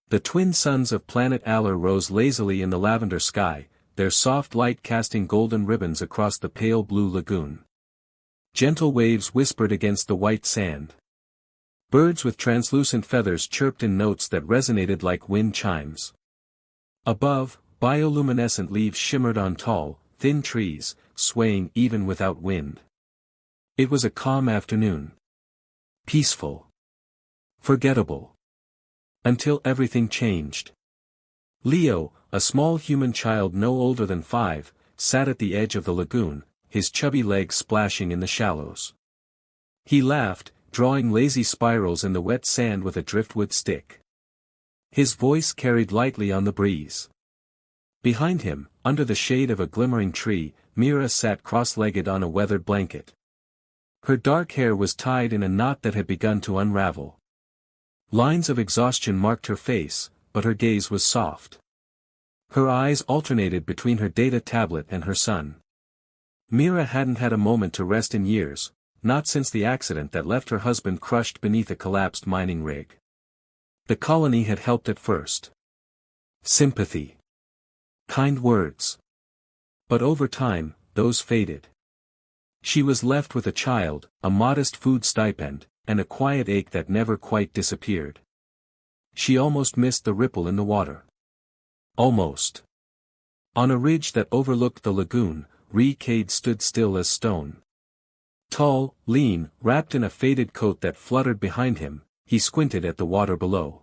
The twin suns of planet Aller rose lazily in the lavender sky, their soft light casting golden ribbons across the pale blue lagoon. Gentle waves whispered against the white sand. Birds with translucent feathers chirped in notes that resonated like wind chimes. Above, bioluminescent leaves shimmered on tall, thin trees, swaying even without wind. It was a calm afternoon. Peaceful. Forgettable. Until everything changed. Leo, a small human child no older than 5, sat at the edge of the lagoon, his chubby legs splashing in the shallows. He laughed, drawing lazy spirals in the wet sand with a driftwood stick. His voice carried lightly on the breeze. Behind him, under the shade of a glimmering tree, Mira sat cross-legged on a weathered blanket. Her dark hair was tied in a knot that had begun to unravel. Lines of exhaustion marked her face, but her gaze was soft. Her eyes alternated between her data tablet and her son. Mira hadn't had a moment to rest in years, not since the accident that left her husband crushed beneath a collapsed mining rig. The colony had helped at first. Sympathy. Kind words. But over time, those faded. She was left with a child, a modest food stipend, and a quiet ache that never quite disappeared. She almost missed the ripple in the water. Almost. On a ridge that overlooked the lagoon, Cade stood still as stone. Tall, lean, wrapped in a faded coat that fluttered behind him, he squinted at the water below.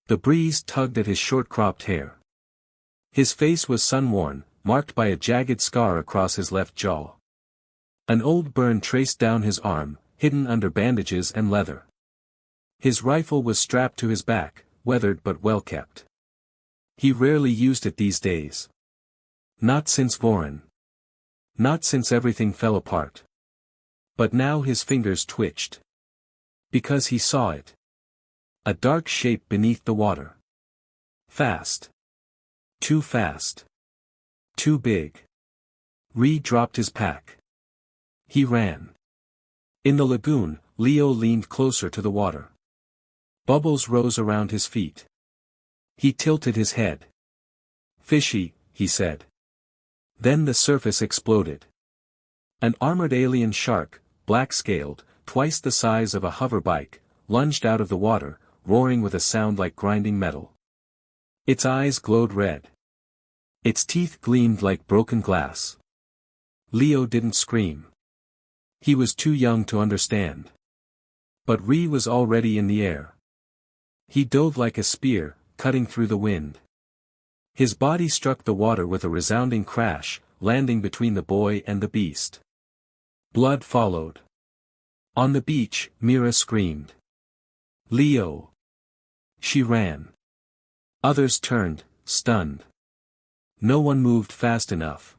The breeze tugged at his short-cropped hair. His face was sun-worn, marked by a jagged scar across his left jaw. An old burn traced down his arm, hidden under bandages and leather. His rifle was strapped to his back, weathered but well kept. He rarely used it these days. Not since Voron. Not since everything fell apart. But now his fingers twitched. Because he saw it. A dark shape beneath the water. Fast. Too fast. Too big. Dropped his pack. He ran. In the lagoon, Leo leaned closer to the water. Bubbles rose around his feet. He tilted his head. Fishy, he said. Then the surface exploded. An armored alien shark, black-scaled, twice the size of a hoverbike, lunged out of the water, roaring with a sound like grinding metal. Its eyes glowed red. Its teeth gleamed like broken glass. Leo didn't scream. He was too young to understand. But was already in the air. He dove like a spear, cutting through the wind. His body struck the water with a resounding crash, landing between the boy and the beast. Blood followed. On the beach, Mira screamed. Leo! She ran. Others turned, stunned. No one moved fast enough.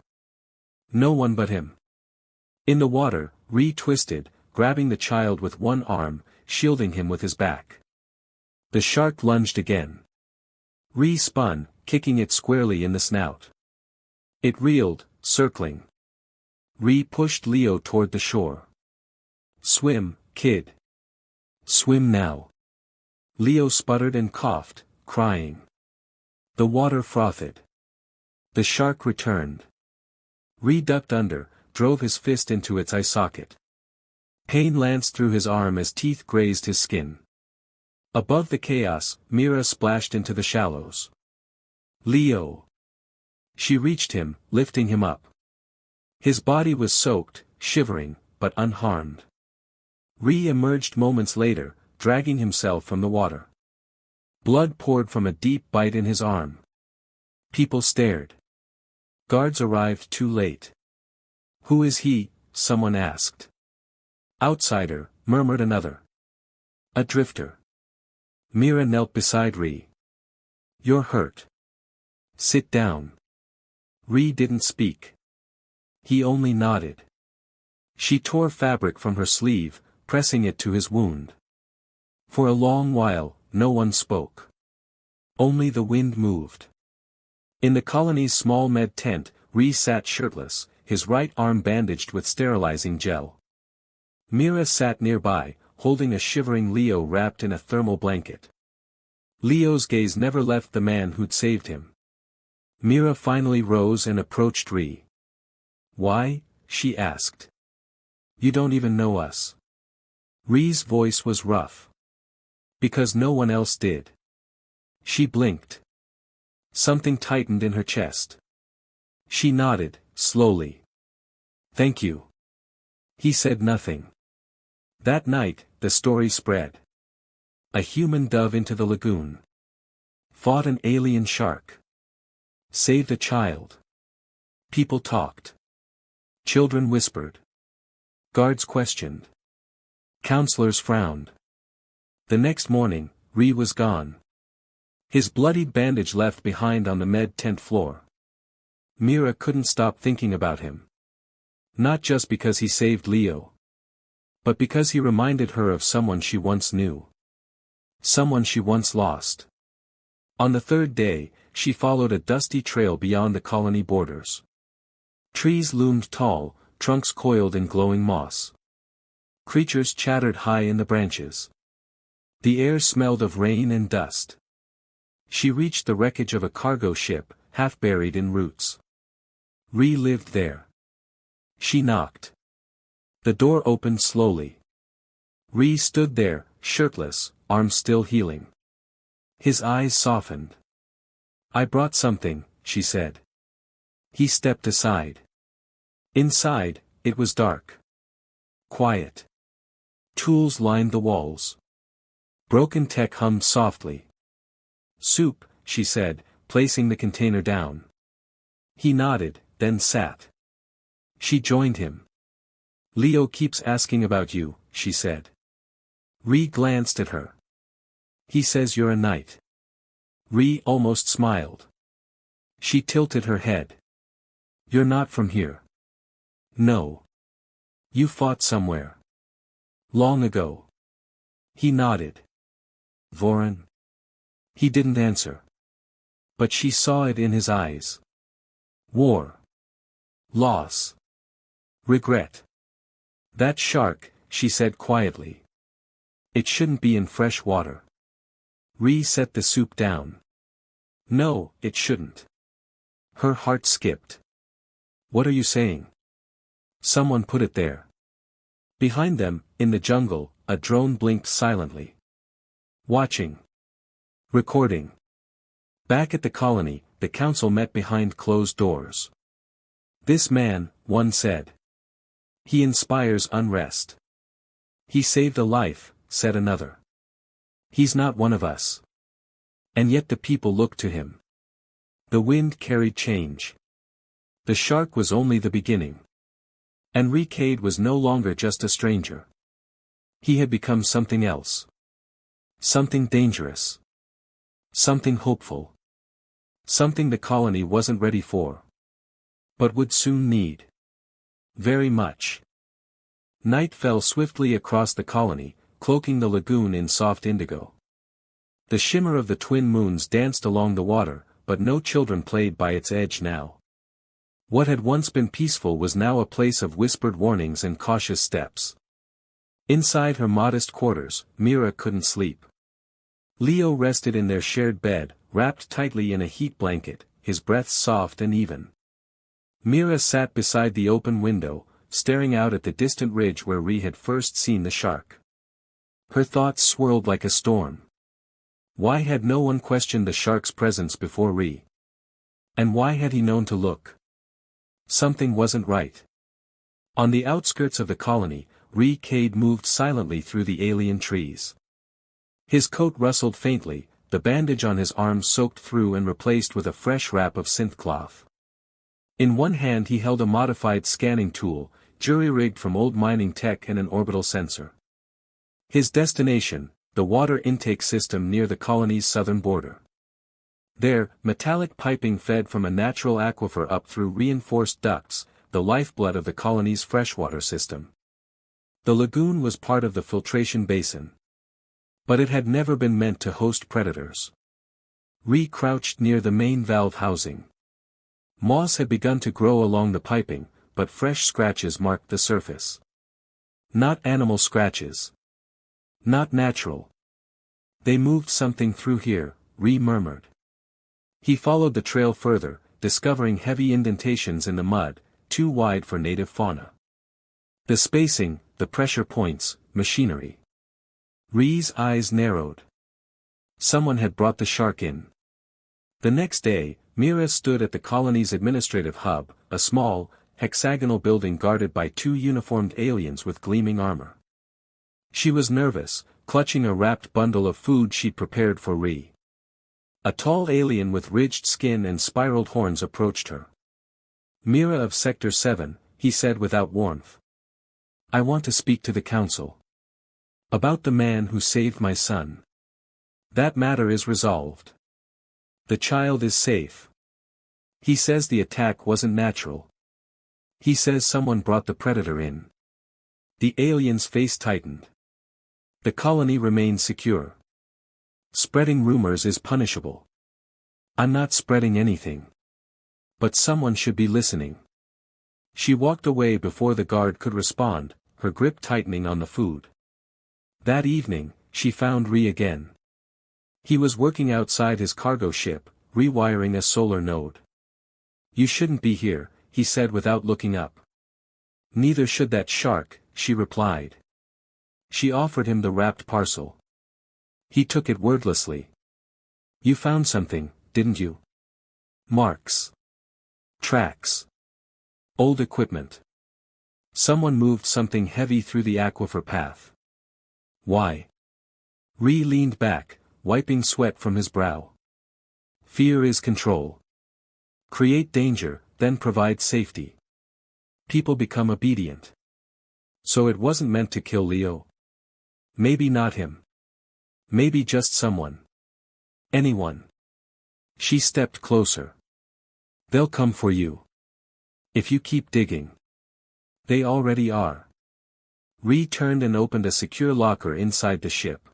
No one but him. In the water, twisted, grabbing the child with one arm, shielding him with his back. The shark lunged again. Spun, kicking it squarely in the snout. It reeled, circling. Pushed Leo toward the shore. Swim, kid. Swim now. Leo sputtered and coughed, crying. The water frothed. The shark returned. Ducked under, drove his fist into its eye socket. Pain lanced through his arm as teeth grazed his skin. Above the chaos, Mira splashed into the shallows. Leo! She reached him, lifting him up. His body was soaked, shivering, but unharmed. Emerged moments later, dragging himself from the water. Blood poured from a deep bite in his arm. People stared. Guards arrived too late. Who is he? Someone asked. Outsider, murmured another. A drifter. Mira knelt beside You're hurt. Sit down. Didn't speak. He only nodded. She tore fabric from her sleeve, pressing it to his wound. For a long while, no one spoke. Only the wind moved. In the colony's small med tent, sat shirtless, his right arm bandaged with sterilizing gel. Mira sat nearby, holding a shivering Leo wrapped in a thermal blanket. Leo's gaze never left the man who'd saved him. Mira finally rose and approached Ree. "Why?" she asked. "You don't even know us." Ree's voice was rough. "Because no one else did." She blinked. Something tightened in her chest. She nodded, slowly. "Thank you." He said nothing. That night, the story spread. A human dove into the lagoon. Fought an alien shark. Saved a child. People talked. Children whispered. Guards questioned. Counselors frowned. The next morning, Ree was gone. His bloodied bandage left behind on the med tent floor. Mira couldn't stop thinking about him. Not just because he saved Leo. But because he reminded her of someone she once knew. Someone she once lost. On the third day, she followed a dusty trail beyond the colony borders. Trees loomed tall, trunks coiled in glowing moss. Creatures chattered high in the branches. The air smelled of rain and dust. She reached the wreckage of a cargo ship, half buried in roots. Ree lived there. She knocked. The door opened slowly. Ree stood there, shirtless, arms still healing. His eyes softened. "I brought something," she said. He stepped aside. Inside, it was dark. Quiet. Tools lined the walls. Broken tech hummed softly. "Soup," she said, placing the container down. He nodded, then sat. She joined him. "Leo keeps asking about you," she said. Ree glanced at her. "He says you're a knight." Ree almost smiled. She tilted her head. "You're not from here." "No. You fought somewhere. Long ago." He nodded. "Voron?" He didn't answer. But she saw it in his eyes. War. Loss. Regret. "That shark," she said quietly. "It shouldn't be in fresh water." Ree set the soup down. "No, it shouldn't." Her heart skipped. "What are you saying?" "Someone put it there." Behind them, in the jungle, a drone blinked silently. Watching. Recording. Back at the colony, the council met behind closed doors. "This man," one said. "He inspires unrest." "He saved a life," said another. "He's not one of us." And yet the people looked to him. The wind carried change. The shark was only the beginning. And Cade was no longer just a stranger. He had become something else. Something dangerous. Something hopeful. Something the colony wasn't ready for. But would soon need. Very much. Night fell swiftly across the colony, cloaking the lagoon in soft indigo. The shimmer of the twin moons danced along the water, but no children played by its edge now. What had once been peaceful was now a place of whispered warnings and cautious steps. Inside her modest quarters, Mira couldn't sleep. Leo rested in their shared bed, wrapped tightly in a heat blanket, his breath soft and even. Mira sat beside the open window, staring out at the distant ridge where Ree had first seen the shark. Her thoughts swirled like a storm. Why had no one questioned the shark's presence before Ree? And why had he known to look? Something wasn't right. On the outskirts of the colony, Cade moved silently through the alien trees. His coat rustled faintly, the bandage on his arm soaked through and replaced with a fresh wrap of synth cloth. In one hand he held a modified scanning tool, jury-rigged from old mining tech and an orbital sensor. His destination, the water intake system near the colony's southern border. There, metallic piping fed from a natural aquifer up through reinforced ducts, the lifeblood of the colony's freshwater system. The lagoon was part of the filtration basin. But it had never been meant to host predators. Ree crouched near the main valve housing. Moss had begun to grow along the piping, but fresh scratches marked the surface. Not animal scratches. Not natural. They moved something through here, Ree murmured. He followed the trail further, discovering heavy indentations in the mud, too wide for native fauna. The spacing, the pressure points, machinery. Ree's eyes narrowed. Someone had brought the shark in. The next day, Mira stood at the colony's administrative hub, a small, hexagonal building guarded by two uniformed aliens with gleaming armor. She was nervous, clutching a wrapped bundle of food she'd prepared for Ree. A tall alien with ridged skin and spiraled horns approached her. Mira of Sector 7, he said without warmth. I want to speak to the council. About the man who saved my son. That matter is resolved. The child is safe. He says the attack wasn't natural. He says someone brought the predator in. The alien's face tightened. The colony remains secure. Spreading rumors is punishable. I'm not spreading anything. But someone should be listening. She walked away before the guard could respond, her grip tightening on the food. That evening, she found Ree again. He was working outside his cargo ship, rewiring a solar node. You shouldn't be here, he said without looking up. Neither should that shark, she replied. She offered him the wrapped parcel. He took it wordlessly. You found something, didn't you? Marks. Tracks. Old equipment. Someone moved something heavy through the aquifer path. Why? Ree leaned back, wiping sweat from his brow. Fear is control. Create danger, then provide safety. People become obedient. So it wasn't meant to kill Leo. Maybe not him. Maybe just someone. Anyone. She stepped closer. They'll come for you. If you keep digging. They already are. Ree turned and opened a secure locker inside the ship.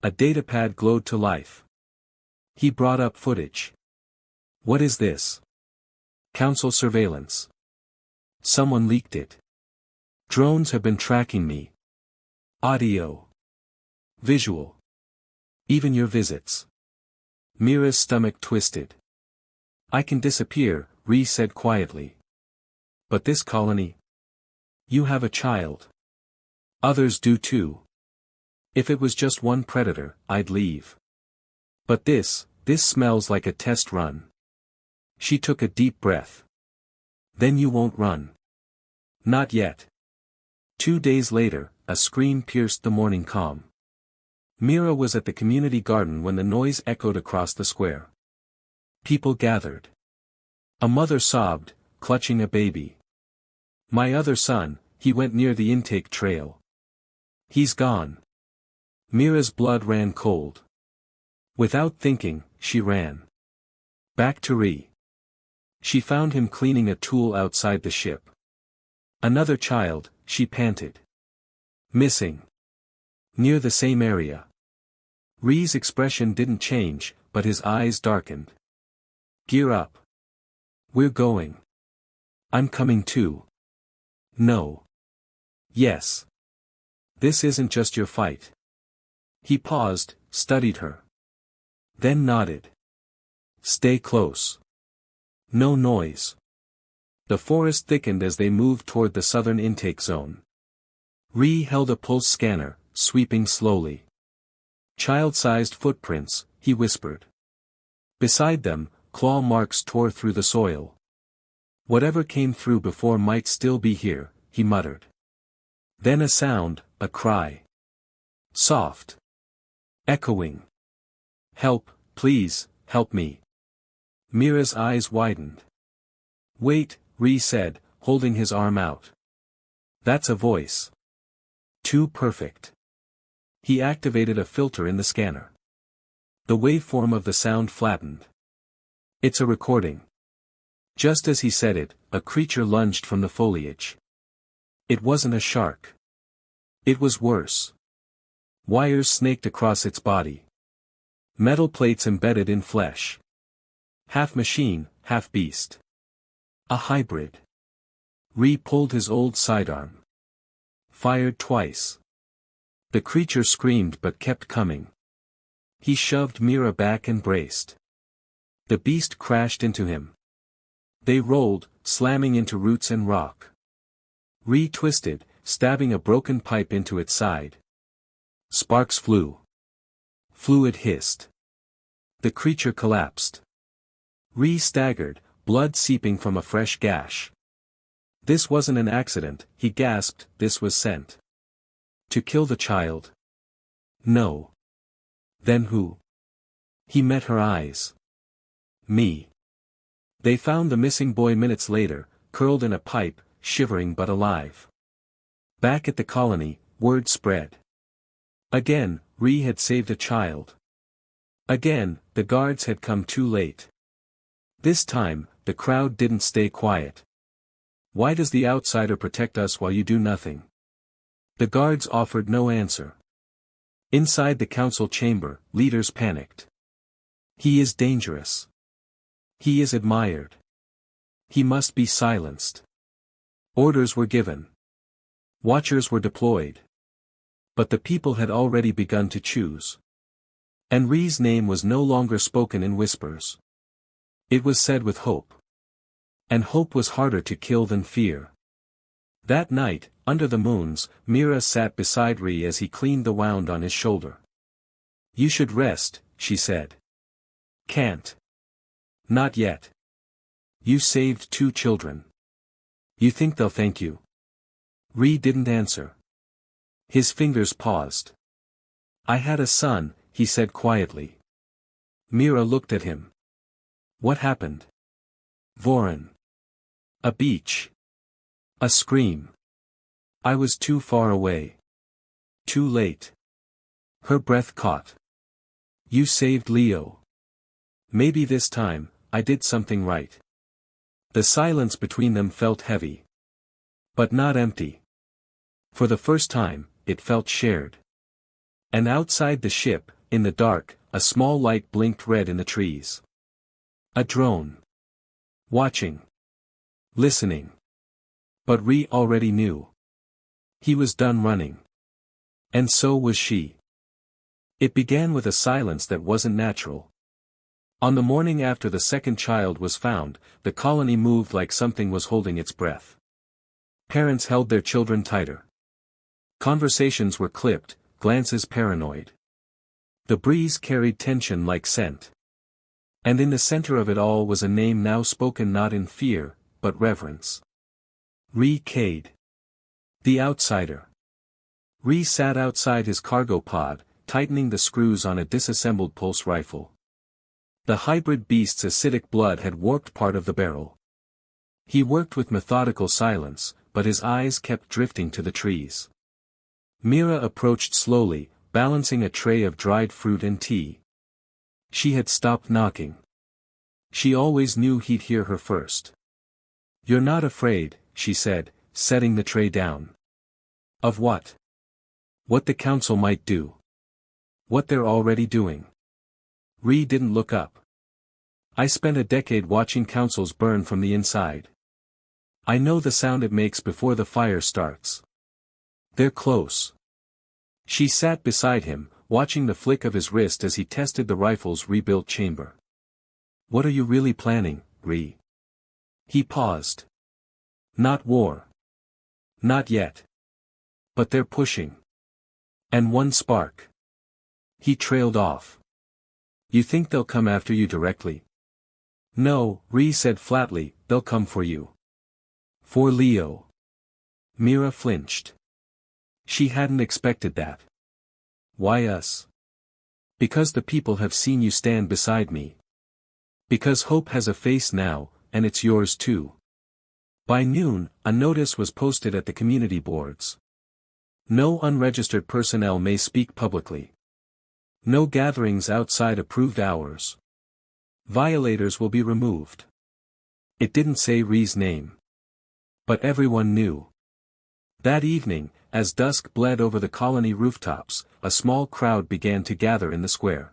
A datapad glowed to life. He brought up footage. What is this? Council surveillance. Someone leaked it. Drones have been tracking me. Audio. Visual. Even your visits. Mira's stomach twisted. I can disappear, Ree said quietly. But this colony? You have a child. Others do too. If it was just one predator, I'd leave. But this smells like a test run. She took a deep breath. Then you won't run. Not yet. 2 days later, a scream pierced the morning calm. Mira was at the community garden when the noise echoed across the square. People gathered. A mother sobbed, clutching a baby. My other son, he went near the intake trail. He's gone. Mira's blood ran cold. Without thinking, she ran. Back to Ree. She found him cleaning a tool outside the ship. Another child, she panted. Missing. Near the same area. Ree's expression didn't change, but his eyes darkened. Gear up. We're going. I'm coming too. No. Yes. This isn't just your fight. He paused, studied her. Then nodded. Stay close. No noise. The forest thickened as they moved toward the southern intake zone. Ree held a pulse scanner, sweeping slowly. Child-sized footprints, he whispered. Beside them, claw marks tore through the soil. Whatever came through before might still be here, he muttered. Then a sound, a cry. Soft. Echoing. Help, please, help me. Mira's eyes widened. Wait, Ree said, holding his arm out. That's a voice. Too perfect. He activated a filter in the scanner. The waveform of the sound flattened. It's a recording. Just as he said it, a creature lunged from the foliage. It wasn't a shark. It was worse. Wires snaked across its body. Metal plates embedded in flesh. Half machine, half beast. A hybrid. Ree pulled his old sidearm. Fired twice. The creature screamed but kept coming. He shoved Mira back and braced. The beast crashed into him. They rolled, slamming into roots and rock. Ree twisted, stabbing a broken pipe into its side. Sparks flew. Fluid hissed. The creature collapsed. Ree staggered, blood seeping from a fresh gash. This wasn't an accident, he gasped, this was sent. To kill the child? No. Then who? He met her eyes. Me. They found the missing boy minutes later, curled in a pipe, shivering but alive. Back at the colony, word spread. Again, Ree had saved a child. Again, the guards had come too late. This time, the crowd didn't stay quiet. Why does the outsider protect us while you do nothing? The guards offered no answer. Inside the council chamber, leaders panicked. He is dangerous. He is admired. He must be silenced. Orders were given. Watchers were deployed. But the people had already begun to choose. And Ree's name was no longer spoken in whispers. It was said with hope. And hope was harder to kill than fear. That night, under the moons, Mira sat beside Ree as he cleaned the wound on his shoulder. You should rest, she said. Can't. Not yet. You saved 2 children. You think they'll thank you? Ree didn't answer. His fingers paused. I had a son, he said quietly. Mira looked at him. What happened? Voron. A beach. A scream. I was too far away. Too late. Her breath caught. You saved Leo. Maybe this time, I did something right. The silence between them felt heavy. But not empty. For the first time, it felt shared. And outside the ship, in the dark, a small light blinked red in the trees. A drone. Watching. Listening. But Ree already knew. He was done running. And so was she. It began with a silence that wasn't natural. On the morning after the second child was found, the colony moved like something was holding its breath. Parents held their children tighter. Conversations were clipped, glances paranoid. The breeze carried tension like scent. And in the center of it all was a name now spoken not in fear, but reverence. Ree Cade. The outsider. Ree sat outside his cargo pod, tightening the screws on a disassembled pulse rifle. The hybrid beast's acidic blood had warped part of the barrel. He worked with methodical silence, but his eyes kept drifting to the trees. Mira approached slowly, balancing a tray of dried fruit and tea. She had stopped knocking. She always knew he'd hear her first. You're not afraid, she said, setting the tray down. Of what? What the council might do. What they're already doing. Ree didn't look up. I spent a decade watching councils burn from the inside. I know the sound it makes before the fire starts. They're close. She sat beside him, watching the flick of his wrist as he tested the rifle's rebuilt chamber. What are you really planning, Ree? He paused. Not war. Not yet. But they're pushing. And one spark. He trailed off. You think they'll come after you directly? No, Ree said flatly, they'll come for you. For Leo. Mira flinched. She hadn't expected that. Why us? Because the people have seen you stand beside me. Because hope has a face now, and it's yours too. By noon, a notice was posted at the community boards. No unregistered personnel may speak publicly. No gatherings outside approved hours. Violators will be removed. It didn't say Ree's name. But everyone knew. That evening, as dusk bled over the colony rooftops, a small crowd began to gather in the square.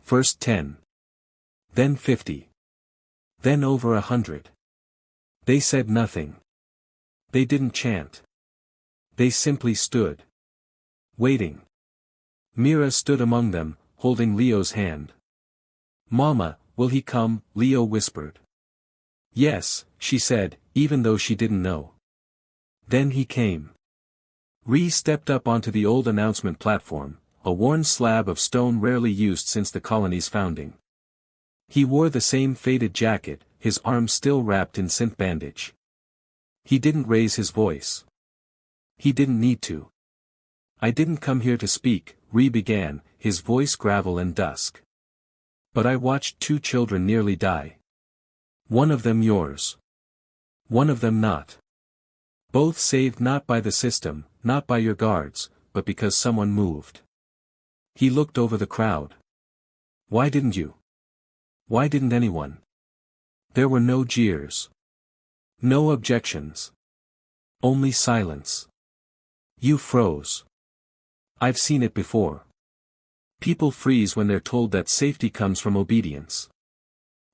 First 10. Then 50. Then over 100. They said nothing. They didn't chant. They simply stood. Waiting. Mira stood among them, holding Leo's hand. "Mama, will he come?" Leo whispered. "Yes," she said, even though she didn't know. Then he came. Ree stepped up onto the old announcement platform, a worn slab of stone rarely used since the colony's founding. He wore the same faded jacket, his arm still wrapped in scent bandage. He didn't raise his voice. He didn't need to. "I didn't come here to speak," Ree began, his voice gravel and dusk. "But I watched 2 children nearly die. One of them yours. One of them not. Both saved not by the system, not by your guards, but because someone moved." He looked over the crowd. "Why didn't you? Why didn't anyone?" There were no jeers. No objections. Only silence. You froze. I've seen it before. People freeze when they're told that safety comes from obedience.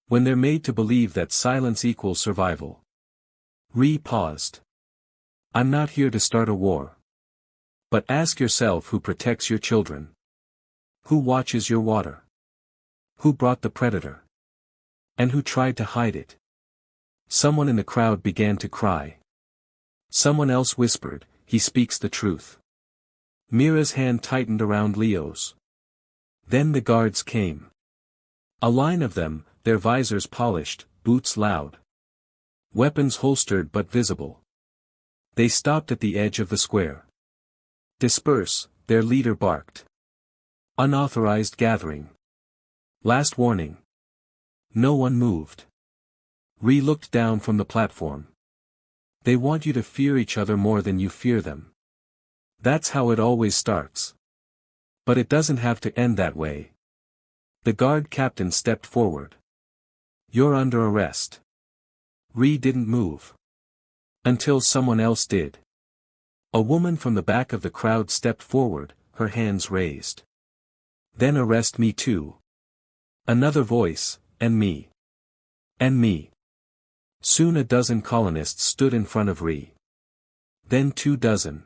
When they're made to believe that silence equals survival. Ree paused. "I'm not here to start a war. But ask yourself who protects your children. Who watches your water? Who brought the predator? And who tried to hide it?" Someone in the crowd began to cry. Someone else whispered, "He speaks the truth." Mira's hand tightened around Leo's. Then the guards came. A line of them, their visors polished, boots loud. Weapons holstered but visible. They stopped at the edge of the square. "Disperse," their leader barked. "Unauthorized gathering. Last warning." No one moved. Ree looked down from the platform. "They want you to fear each other more than you fear them. That's how it always starts. But it doesn't have to end that way." The guard captain stepped forward. "You're under arrest." Ree didn't move. Until someone else did. A woman from the back of the crowd stepped forward, her hands raised. "Then arrest me too." Another voice, "And me. And me." Soon a dozen colonists stood in front of Ree. Then 2 dozen.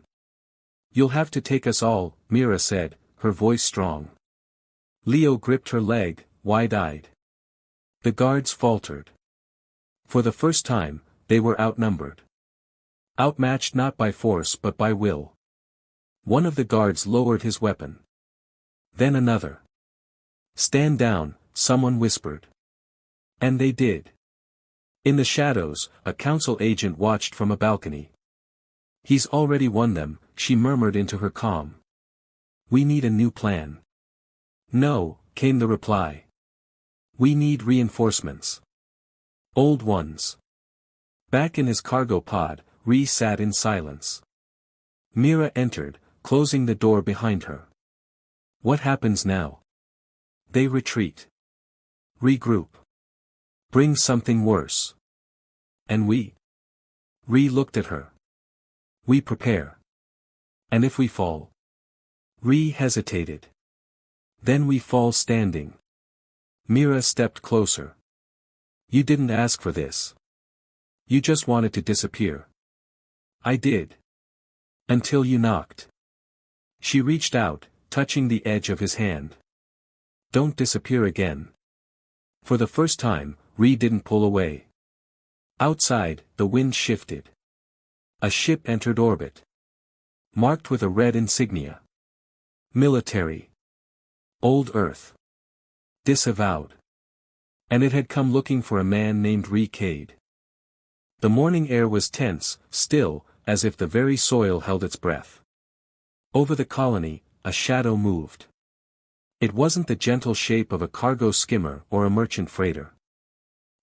"You'll have to take us all," Mira said, her voice strong. Leo gripped her leg, wide-eyed. The guards faltered. For the first time, they were outnumbered. Outmatched not by force but by will. One of the guards lowered his weapon. Then another. "Stand down," someone whispered. And they did. In the shadows, a council agent watched from a balcony. "He's already won them," she murmured into her calm. "We need a new plan." "No," came the reply. "We need reinforcements. Old ones." Back in his cargo pod, Ree sat in silence. Mira entered, closing the door behind her. "What happens now?" "They retreat. Regroup. Bring something worse." "And we?" Ree looked at her. "We prepare. And if we fall?" Ree hesitated. "Then we fall standing." Mira stepped closer. "You didn't ask for this. You just wanted to disappear." "I did. Until you knocked." She reached out, touching the edge of his hand. "Don't disappear again." For the first time, Ree didn't pull away. Outside, the wind shifted. A ship entered orbit. Marked with a red insignia. Military. Old Earth. Disavowed. And it had come looking for a man named Ree Cade. The morning air was tense, still, as if the very soil held its breath. Over the colony, a shadow moved. It wasn't the gentle shape of a cargo skimmer or a merchant freighter.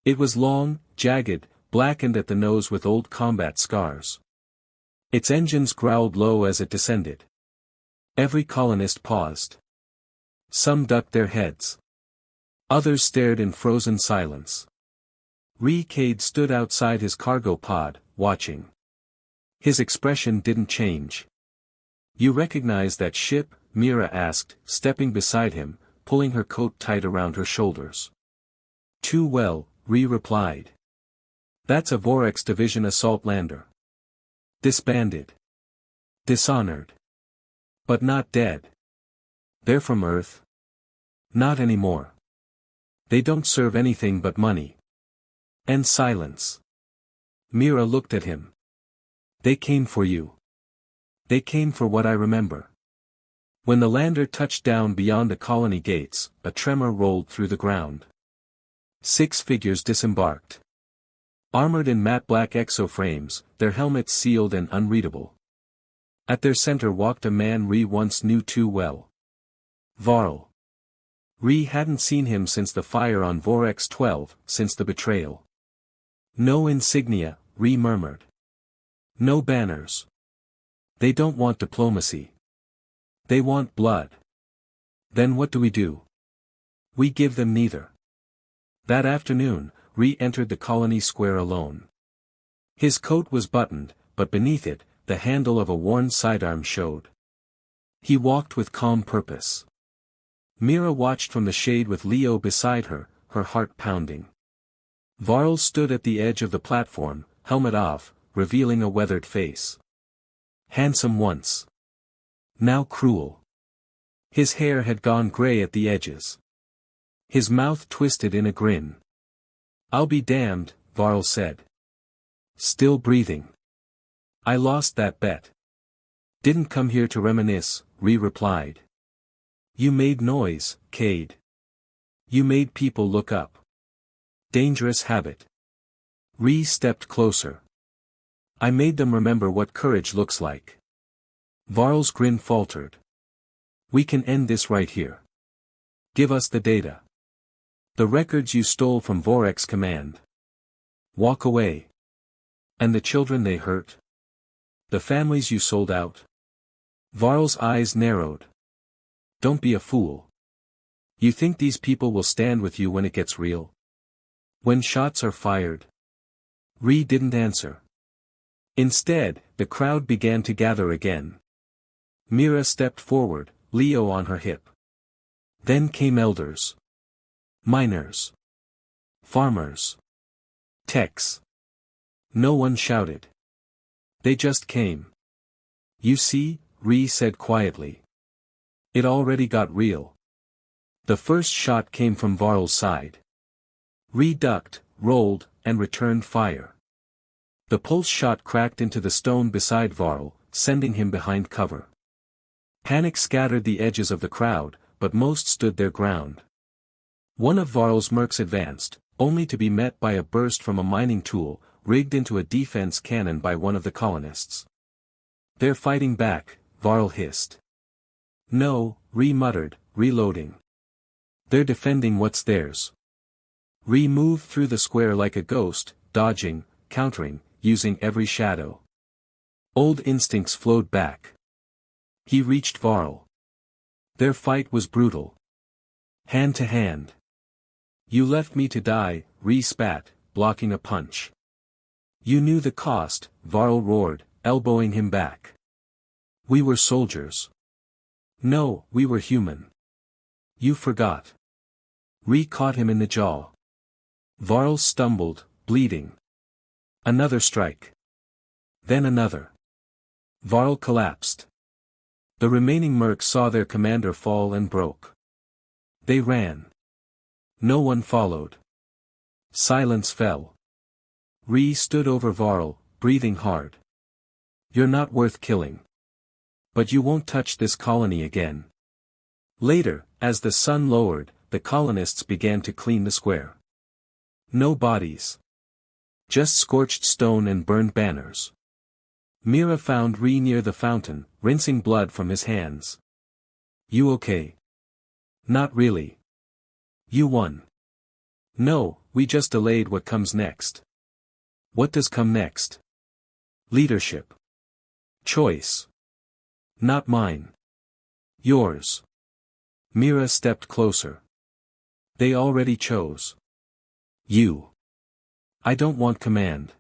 It was long, jagged, blackened at the nose with old combat scars. Its engines growled low as it descended. Every colonist paused. Some ducked their heads. Others stared in frozen silence. Ree Cade stood outside his cargo pod, watching. His expression didn't change. "You recognize that ship?" Mira asked, stepping beside him, pulling her coat tight around her shoulders. "Too well," Ree replied. "That's a Vorex Division assault lander. Disbanded. Dishonored. But not dead. They're from Earth. Not anymore. They don't serve anything but money. And silence. Mira looked at him. They came for you. They came for what I remember. When the lander touched down beyond the colony gates, a tremor rolled through the ground. 6 figures disembarked. Armored in matte black exoframes, their helmets sealed and unreadable. At their center walked a man Ree once knew too well. Varl. Ree hadn't seen him since the fire on Vorex 12, since the betrayal. No insignia, Ree murmured. No banners. They don't want diplomacy. They want blood. Then what do? We give them neither. That afternoon, Ree entered the colony square alone. His coat was buttoned, but beneath it, the handle of a worn sidearm showed. He walked with calm purpose. Mira watched from the shade with Leo beside her, her heart pounding. Varl stood at the edge of the platform, helmet off, revealing a weathered face. Handsome once. Now cruel. His hair had gone gray at the edges. His mouth twisted in a grin. I'll be damned, Varl said. Still breathing. I lost that bet. Didn't come here to reminisce, Ree replied. You made noise, Cade. You made people look up. Dangerous habit. Ree stepped closer. I made them remember what courage looks like. Varl's grin faltered. We can end this right here. Give us the data. The records you stole from Vorex Command. Walk away. And the children they hurt? The families you sold out? Varl's eyes narrowed. Don't be a fool. You think these people will stand with you when it gets real? When shots are fired? Ree didn't answer. Instead, the crowd began to gather again. Mira stepped forward, Leo on her hip. Then came elders. Miners. Farmers. Techs. No one shouted. They just came. You see, Ree said quietly. It already got real. The first shot came from Varl's side. Ree ducked, rolled, and returned fire. The pulse shot cracked into the stone beside Varl, sending him behind cover. Panic scattered the edges of the crowd, but most stood their ground. One of Varl's mercs advanced, only to be met by a burst from a mining tool, rigged into a defense cannon by one of the colonists. They're fighting back, Varl hissed. No, Ree muttered, reloading. They're defending what's theirs. Ree moved through the square like a ghost, dodging, countering, using every shadow. Old instincts flowed back. He reached Varl. Their fight was brutal. Hand to hand. You left me to die, Ree spat, blocking a punch. You knew the cost, Varl roared, elbowing him back. We were soldiers. No, we were human. You forgot. Ree caught him in the jaw. Varl stumbled, bleeding. Another strike. Then another. Varl collapsed. The remaining mercs saw their commander fall and broke. They ran. No one followed. Silence fell. Ree stood over Varl, breathing hard. You're not worth killing. But you won't touch this colony again. Later, as the sun lowered, the colonists began to clean the square. No bodies. Just scorched stone and burned banners. Mira found Ree near the fountain, rinsing blood from his hands. You okay? Not really. You won. No, we just delayed what comes next. What does come next? Leadership. Choice. Not mine. Yours. Mira stepped closer. They already chose. You. I don't want command.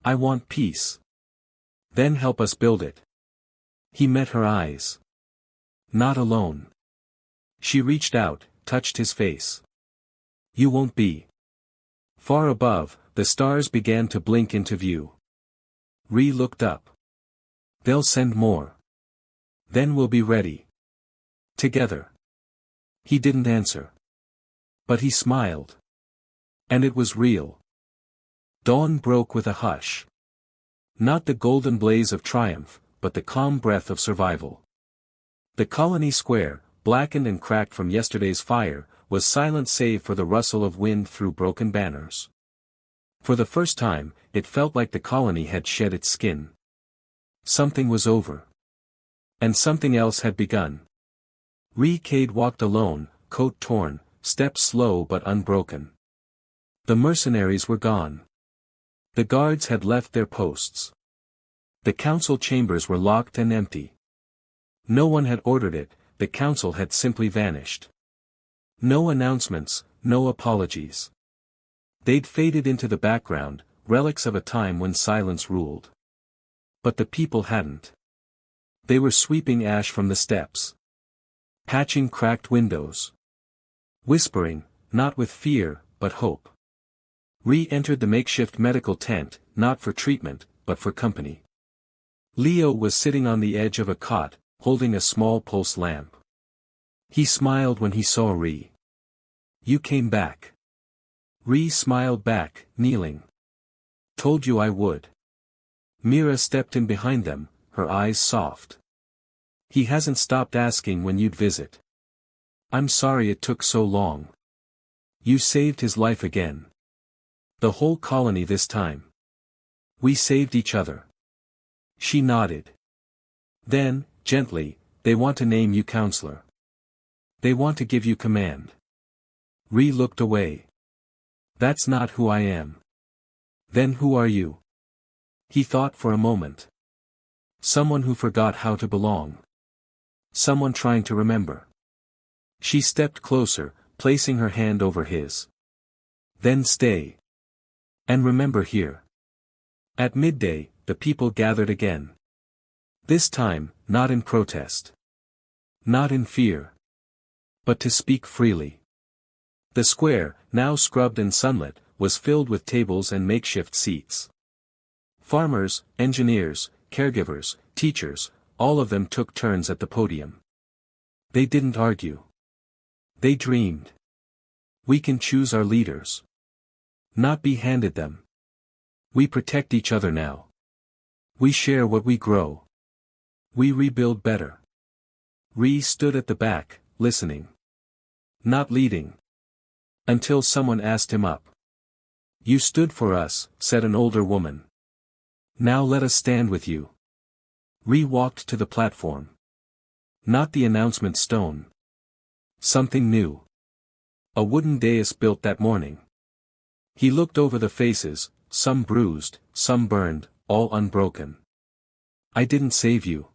I want peace. Then help us build it. He met her eyes. Not alone. She reached out, touched his face. You won't be. Far above, the stars began to blink into view. Ree looked up. They'll send more. Then we'll be ready. Together. He didn't answer. But he smiled. And it was real. Dawn broke with a hush. Not the golden blaze of triumph, but the calm breath of survival. The colony square, blackened and cracked from yesterday's fire, was silent save for the rustle of wind through broken banners. For the first time, it felt like the colony had shed its skin. Something was over. And something else had begun. Cade walked alone, coat torn, steps slow but unbroken. The mercenaries were gone. The guards had left their posts. The council chambers were locked and empty. No one had ordered it, the council had simply vanished. No announcements, no apologies. They'd faded into the background, relics of a time when silence ruled. But the people hadn't. They were sweeping ash from the steps. Patching cracked windows. Whispering, not with fear, but hope. Entered the makeshift medical tent, not for treatment, but for company. Leo was sitting on the edge of a cot, holding a small pulse lamp. He smiled when he saw Ree. "You came back." Ree smiled back, kneeling. "Told you I would." Mira stepped in behind them, her eyes soft. "He hasn't stopped asking when you'd visit. I'm sorry it took so long. You saved his life again. The whole colony this time. We saved each other." She nodded. Then, gently, "They want to name you counselor. They want to give you command." Ree looked away. "That's not who I am." "Then who are you?" He thought for a moment. Someone who forgot how to belong. Someone trying to remember. She stepped closer, placing her hand over his. "Then stay. And remember here." At midday, the people gathered again. This time, not in protest. Not in fear. But to speak freely. The square, now scrubbed and sunlit, was filled with tables and makeshift seats. Farmers, engineers, caregivers, teachers, all of them took turns at the podium. They didn't argue. They dreamed. We can choose our leaders. Not be handed them. We protect each other now. We share what we grow. We rebuild better. Ree stood at the back, listening. Not leading. Until someone asked him up. "You stood for us," said an older woman. "Now let us stand with you." Ree walked to the platform. Not the announcement stone. Something new. A wooden dais built that morning. He looked over the faces, some bruised, some burned, all unbroken. "I didn't save you.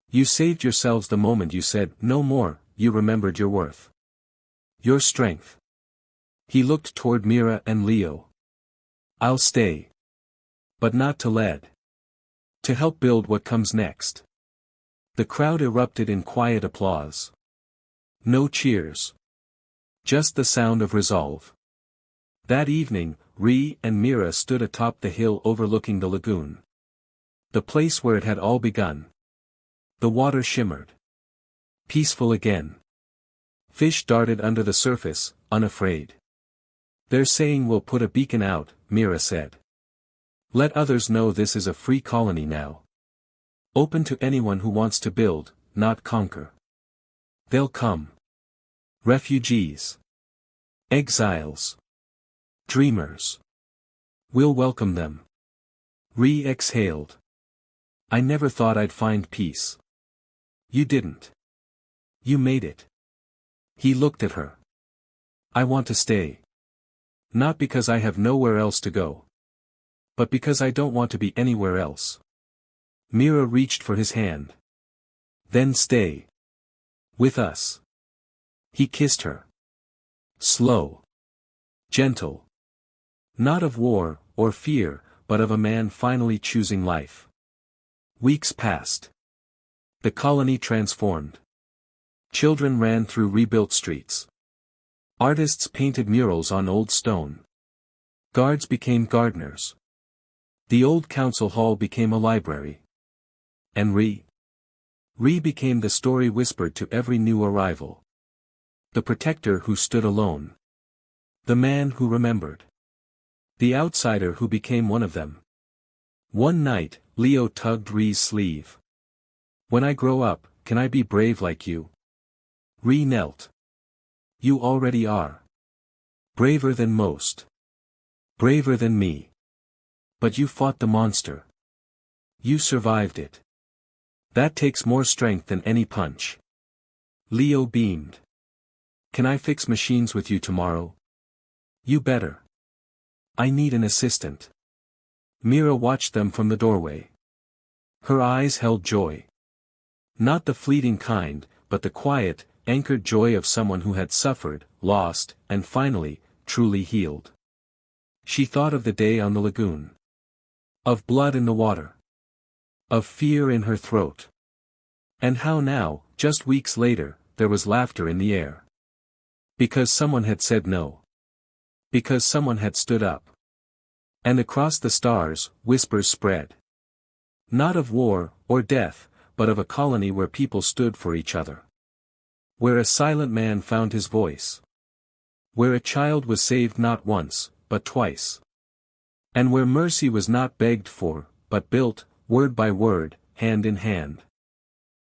You saved yourselves the moment you said, 'No more,' you remembered your worth. Your strength." He looked toward Mira and Leo. "I'll stay. But not to lead. To help build what comes next." The crowd erupted in quiet applause. No cheers. Just the sound of resolve. That evening, Ree and Mira stood atop the hill overlooking the lagoon. The place where it had all begun. The water shimmered. Peaceful again. Fish darted under the surface, unafraid. "They're saying we'll put a beacon out," Mira said. "Let others know this is a free colony now. Open to anyone who wants to build, not conquer. They'll come. Refugees. Exiles. Dreamers. We'll welcome them." Ree exhaled. "I never thought I'd find peace." "You didn't. You made it." He looked at her. "I want to stay. Not because I have nowhere else to go. But because I don't want to be anywhere else." Mira reached for his hand. "Then stay. With us." He kissed her. Slow. Gentle. Not of war, or fear, but of a man finally choosing life. Weeks passed. The colony transformed. Children ran through rebuilt streets. Artists painted murals on old stone. Guards became gardeners. The old council hall became a library. And Ree became the story whispered to every new arrival. The protector who stood alone. The man who remembered. The outsider who became one of them. One night, Leo tugged Ree's sleeve. When I grow up, can I be brave like you? Ree knelt. You already are. Braver than most. Braver than me. But you fought the monster. You survived it. That takes more strength than any punch. Leo beamed. Can I fix machines with you tomorrow? You better. I need an assistant. Mira watched them from the doorway. Her eyes held joy. Not the fleeting kind, but the quiet, anchored joy of someone who had suffered, lost, and finally, truly healed. She thought of the day on the lagoon. Of blood in the water. Of fear in her throat. And how now, just weeks later, there was laughter in the air. Because someone had said no. Because someone had stood up. And across the stars, whispers spread. Not of war, or death, but of a colony where people stood for each other. Where a silent man found his voice. Where a child was saved not once, but twice. And where mercy was not begged for, but built, word by word, hand in hand.